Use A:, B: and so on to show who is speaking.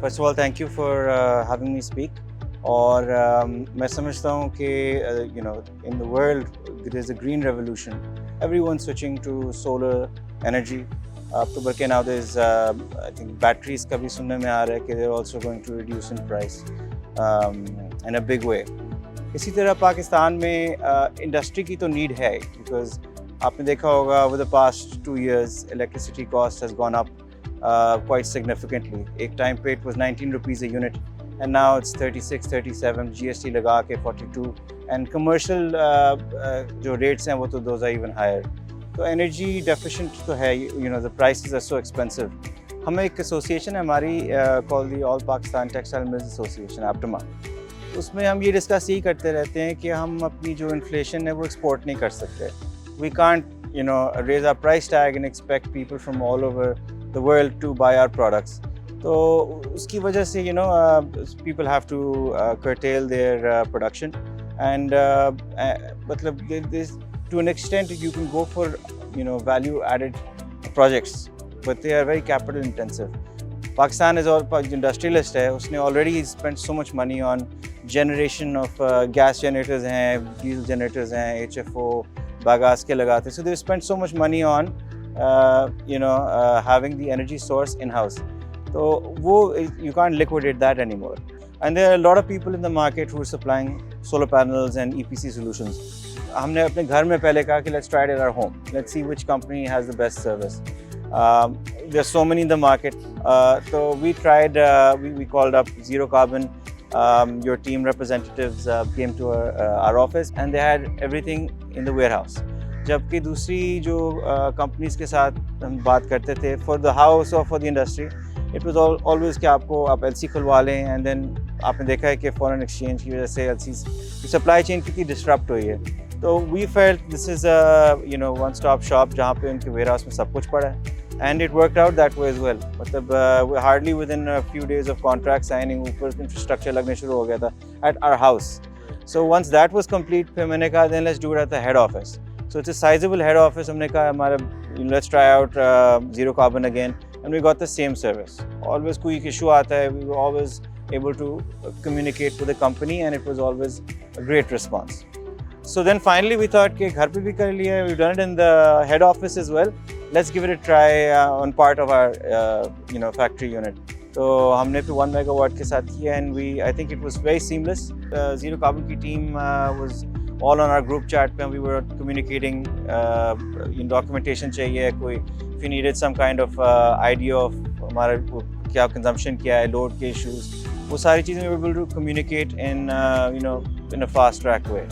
A: First of all, thank you for having me speak. और मैं समझता हूँ कि in the world there is a green revolution. Everyone's switching to solar energy. अब तो बल्कि now there's I think batteries का भी सुनने में आ रहा है कि they're also going to reduce in price in a big way. इसी तरह पाकिस्तान में इंडस्ट्री की तो नीड है because आपने देखा होगा over the past 2 years electricity cost has gone up quite significantly. एक time पे it was 19 rupees a unit and now it's 36, 37, GST लगा के 42 and commercial जो rates हैं वो तो those are even higher. तो energy deficient तो है, the prices are so expensive. हमें एक association है हमारी called the All Pakistan Textile Mills Association, APTMA. उसमें हम ये डिस्कस यही करते रहते हैं कि हम अपनी जो इन्फ्लेशन है वो एक्सपोर्ट नहीं कर सकते. We can't raise our price tag and expect people from all over the world to buy our products. तो उसकी वजह से people have to curtail their production and मतलब to an extent you can go for value added projects but they are very capital intensive. Pakistan is all industrialist है, उसने already spent so much money on generation of gas generators हैं, diesel generators हैं, HFO, bagaas के लगाते, so they spent so much money on having the energy source in house. So you can't liquidate that anymore. And there are a lot of people in the market who are supplying solar panels and EPC solutions. हमने अपने घर में पहले कहा कि let's try it at our home. Let's see which company has the best service. There are so many in the market. So we tried, we called up Zero Carbon. Your team representatives came to our office and they had everything in the warehouse. जबकि दूसरी जो companies के साथ हम बात करते थे for the house और for the industry it was always कि आप एलसी खुलवा लें एंड देन आपने देखा है कि फॉरेन एक्सचेंज की वजह से एलसी सप्लाई चेन कितनी डिस्टरप्ट हुई है. तो we felt this is one stop shop जहाँ पे उनके वेयर हाउस में सब कुछ पड़ा है and it worked out that way as well. मतलब hardly within a few days of contract signing ऊपर इंफ्रास्ट्रक्चर लगने शुरू हो गया था at our house. So once that was complete फिर मैंने कहा then let's do it at the head office. So it's a sizable head office. हमने कहा हमारा let's try out Zero Carbon again and we got the same service. Always कोई issue आता है, we were always able to communicate with the company and it was always a great response. So then finally we thought कि घर पे भी कर लिया, we've done it in the head office as well. Let's give it a try on part of our factory unit. तो हमने फिर 1 megawatt के साथ किया and I think it was very seamless. Zero Carbon की team was all on our group chat when we were communicating in documentation चाहिए कोई if you needed some kind of idea of हमारा क्या consumption क्या है, load के issues, वो सारी चीज़ें we were able to communicate in in a fast track way.